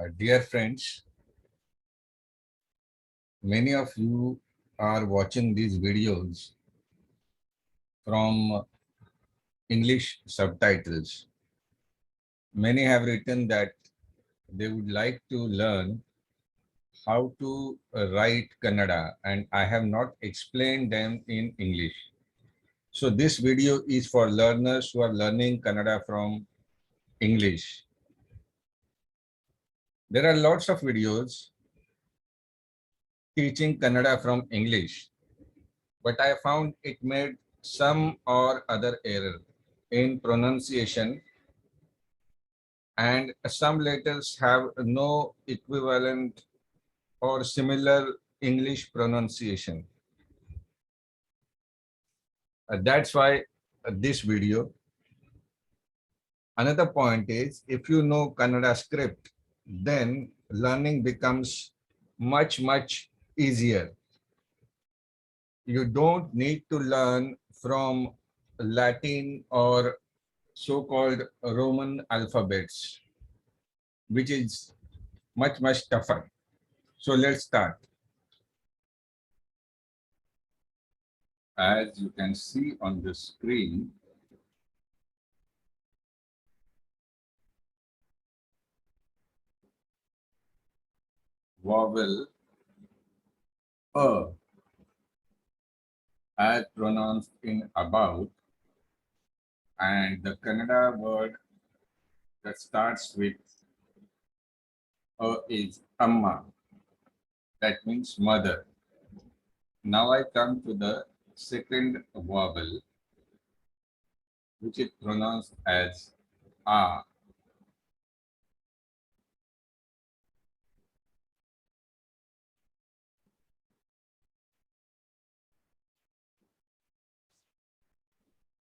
Dear friends, many of you are watching these videos from English subtitles. Many have written that they would like to learn how to write Kannada, and I have not explained them in English. So this video is for learners who are learning Kannada from English. There are lots of videos teaching Kannada from English, but I found it made some or other error in pronunciation, and some letters have no equivalent or similar English pronunciation. That's why this video. Another point is, if you know Kannada script, then learning becomes much easier. You don't need to learn from Latin or so-called Roman alphabets, which is much tougher. So let's start. As you can see on the screen, vowel A, as pronounced in about, and the Kannada word that starts with A is Amma. That means mother. Now I come to the second vowel, which is pronounced as A.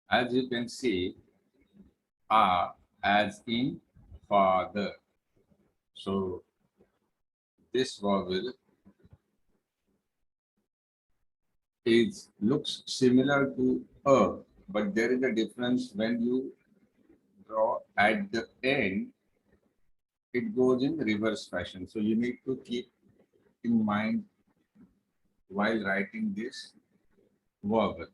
As you can see, A as in father. So this vowel looks similar to A, but there is a difference when you draw at the end, it goes in reverse fashion. So you need to keep in mind while writing this vowel.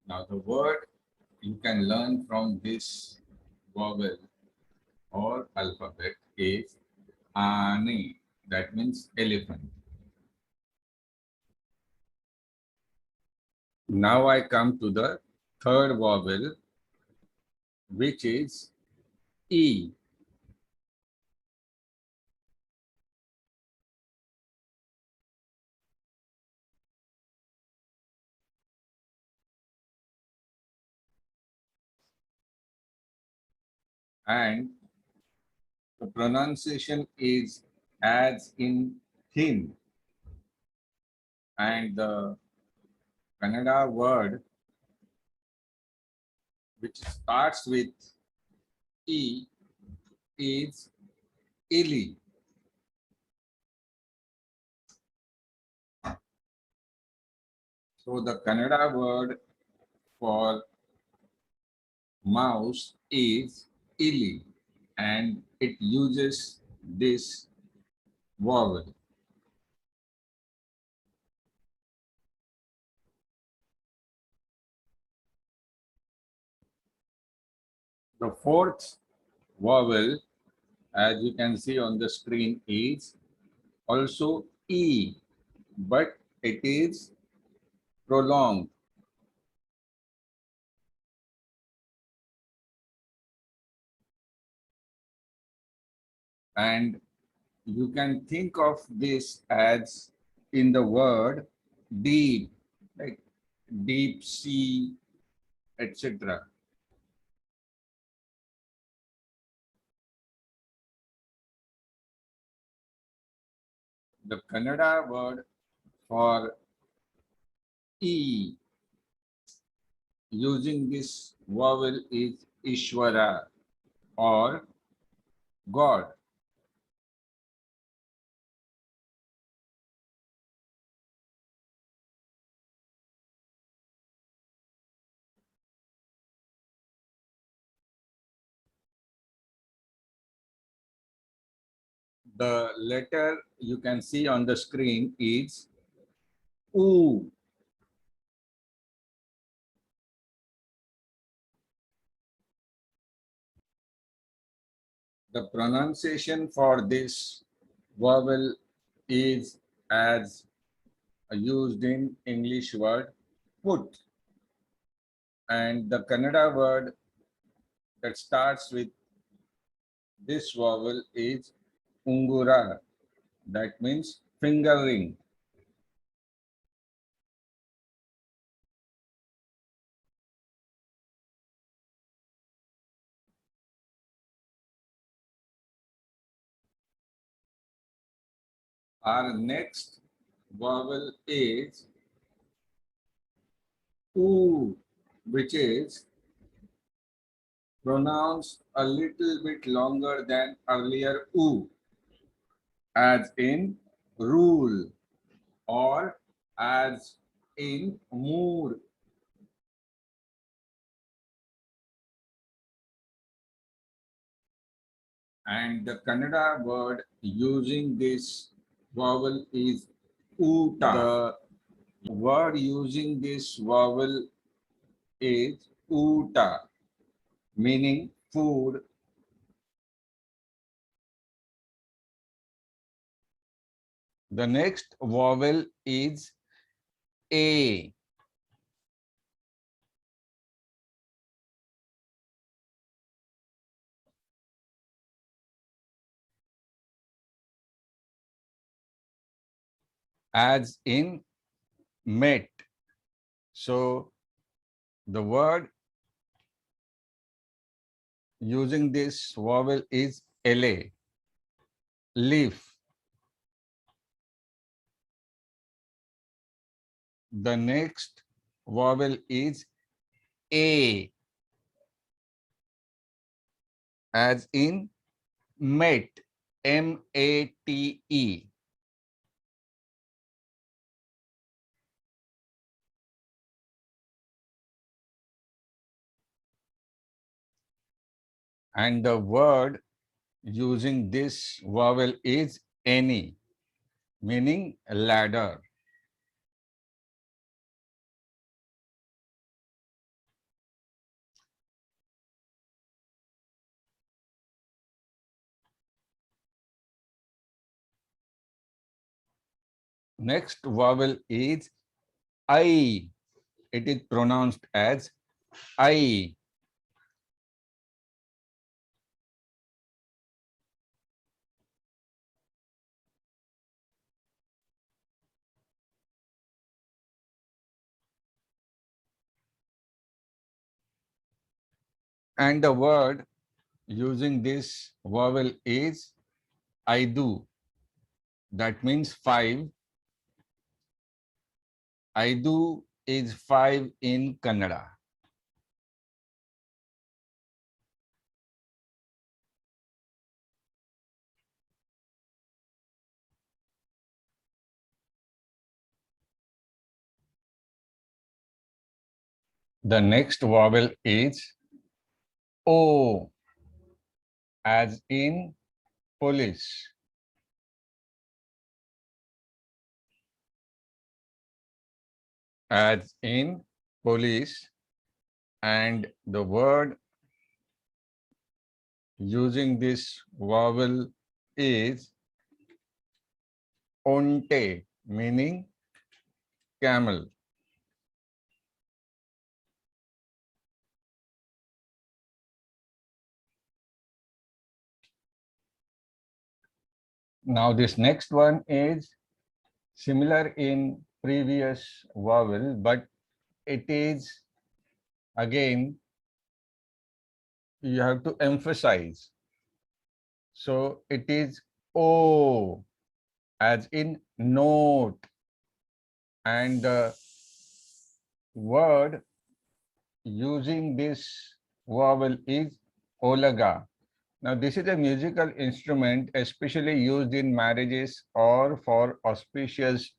Now the word you can learn from this vowel or alphabet is Ani. That means elephant. Now I come to the third vowel, which is E. And the pronunciation is as in thin. And the Kannada word which starts with E is Ili. So the Kannada word for mouse is Ili, and it uses this vowel. The fourth vowel, as you can see on the screen, is also E, but it is prolonged. And you can think of this as in the word deep, like deep sea, etc. The Kannada word for E using this vowel is Ishvara or God. The letter you can see on the screen is U. The pronunciation for this vowel is as used in English word put, and the Kannada word that starts with this vowel is ungura. That means finger ring. Our next vowel is oo, which is pronounced a little bit longer than earlier oo, as in rule or as in mood. And the Kannada word using this vowel is uta. The word using this vowel is uta, meaning food. The next vowel is A. As in met. So the word using this vowel is LA, leaf. The next vowel is A, as in mate, M-A-T-E. And the word using this vowel is any, meaning ladder. Next vowel is I. It is pronounced as I. And the word using this vowel is I do. That means 5. I do is 5 in Kannada. The next vowel is O, as in police. As in police, and the word using this vowel is onte, meaning camel. Now this next one is similar in previous vowel, but it is again you have to emphasize. So it is O, as in note, and the word using this vowel is olaga. Now this is a musical instrument especially used in marriages or for auspicious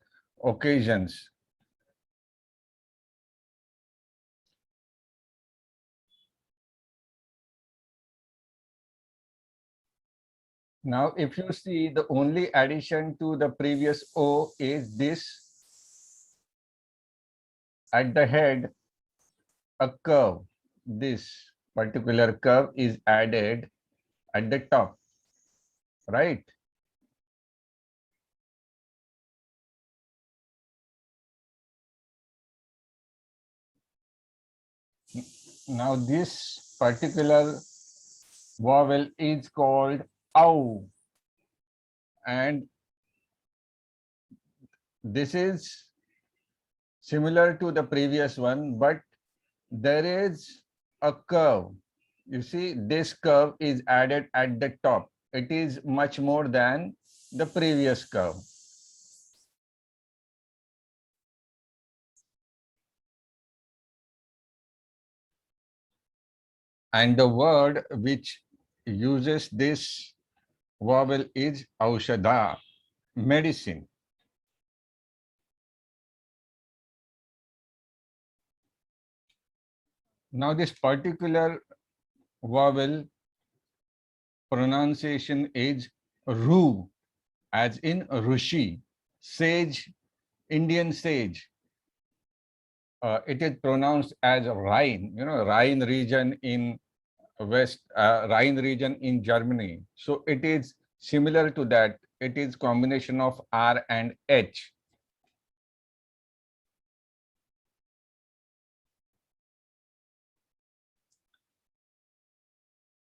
occasions. Now, if you see, the only addition to the previous O is this at the head, a curve. This particular curve is added at the top, right? Now, this particular vowel is called ow, and this is similar to the previous one, but there is a curve. You see, this curve is added at the top. It is much more than the previous curve. And the word which uses this vowel is aushadha, medicine. Now, this particular vowel pronunciation is ru, as in rishi, sage, Indian sage. It is pronounced as Rhine, Rhine region in Rhine region in Germany. So it is similar to that. It is combination of R and H.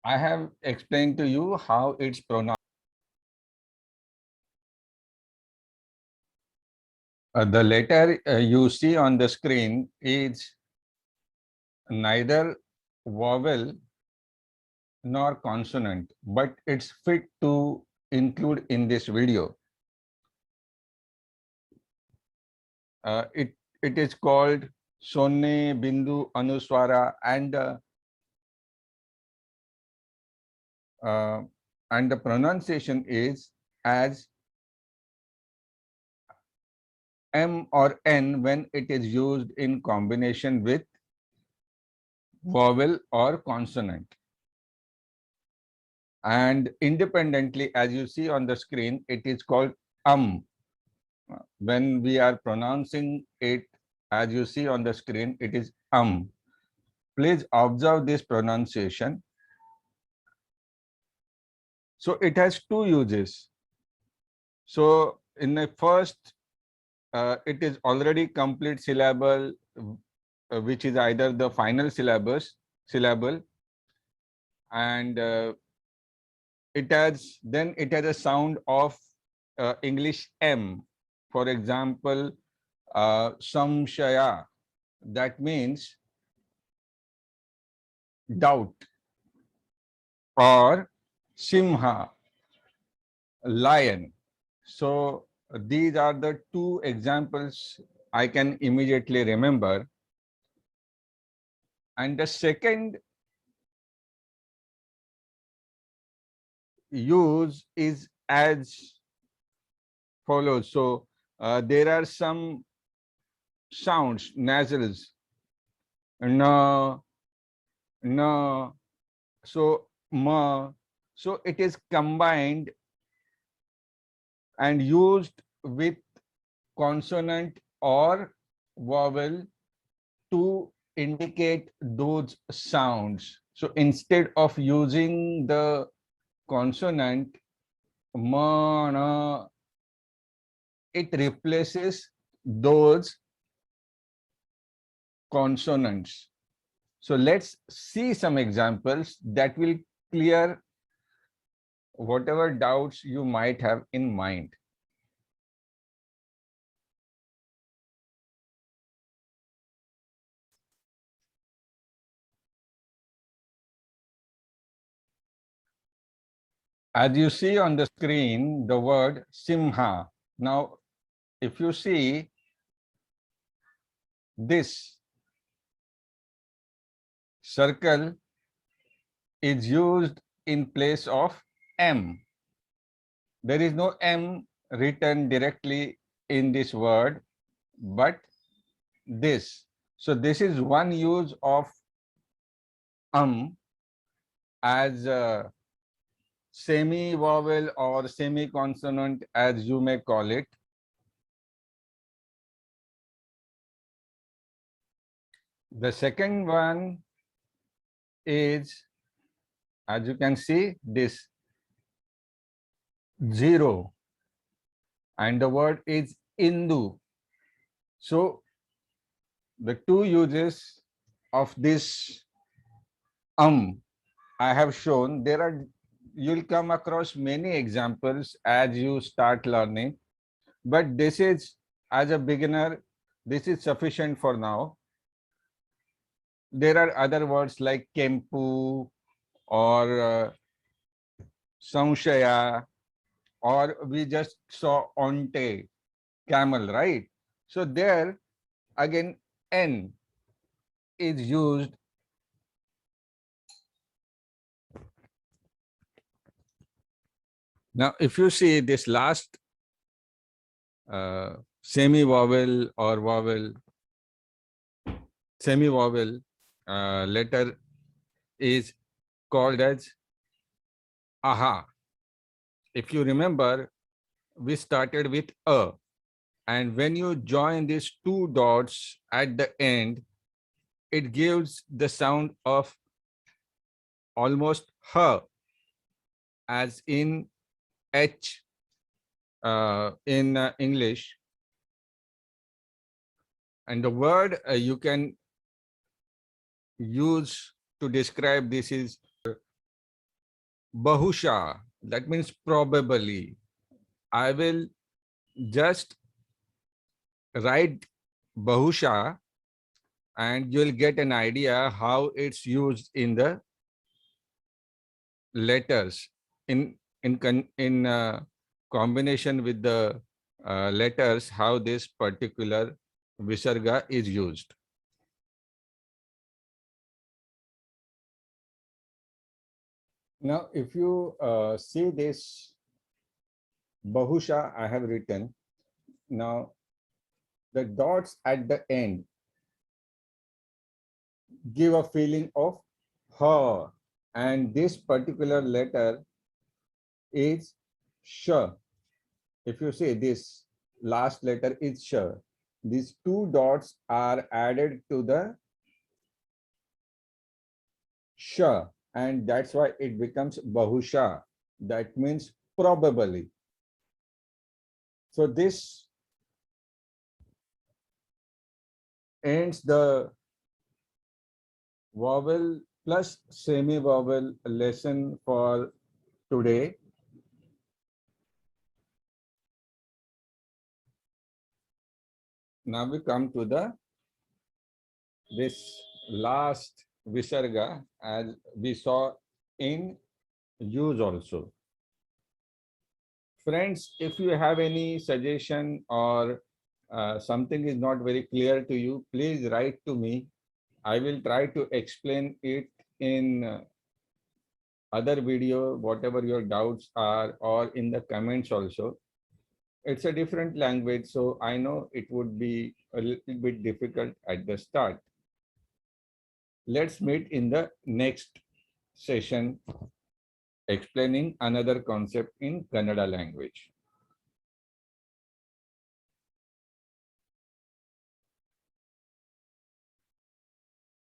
I have explained to you how it's pronounced. The letter you see on the screen is neither vowel nor consonant, but it's fit to include in this video. It is called Sonne, Bindu, Anuswara, and the pronunciation is as M or N when it is used in combination with vowel or consonant. And independently, as you see on the screen, it is called When we are pronouncing it, as you see on the screen, it is Please observe this pronunciation. So it has two uses. So in the first, it is already complete syllable, which is either the final syllable, and it has a sound of English M. For example, samshaya, that means doubt, or simha, lion. So these are the two examples I can immediately remember. And the second use is as follows. So there are some sounds, nasals, na, na, so ma. So it is combined and used with consonant or vowel to indicate those sounds. So instead of using the consonant ma, na, it replaces those consonants. So let's see some examples that will clear whatever doubts you might have in mind. As you see on the screen, the word simha. Now, if you see this circle is used in place of M. There is no M written directly in this word, but this. So this is one use of as semi-vowel or semi-consonant, as you may call it. The second one is, as you can see, this zero, and the word is Indu. So the two uses of this I have shown. You'll come across many examples as you start learning, but this is, as a beginner, this is sufficient for now. There are other words like Kempu or Samshaya, or we just saw Onte, camel, right? So there again N is used. Now if you see this last semi-vowel or vowel, semi-vowel letter is called as aha. If you remember, we started with a, and when you join these two dots at the end, it gives the sound of almost her, as in H in English. And the word you can use to describe this is bahusha. That means probably. I will just write bahusha and you'll get an idea how it's used in the letters in combination with the letters, how this particular visarga is used. Now, if you see this bahusha I have written, now the dots at the end give a feeling of her, and this particular letter is sh. If you see this last letter is sh, these two dots are added to the sh, and that's why it becomes bahusha. That means probably. So this ends the vowel plus semi-vowel lesson for today. Now we come to this last visarga, as we saw in use also. Friends, if you have any suggestion or something is not very clear to you, please write to me. I will try to explain it in other video, whatever your doubts are, or in the comments also. It's a different language, so I know it would be a little bit difficult at the start. Let's meet in the next session explaining another concept in Kannada language.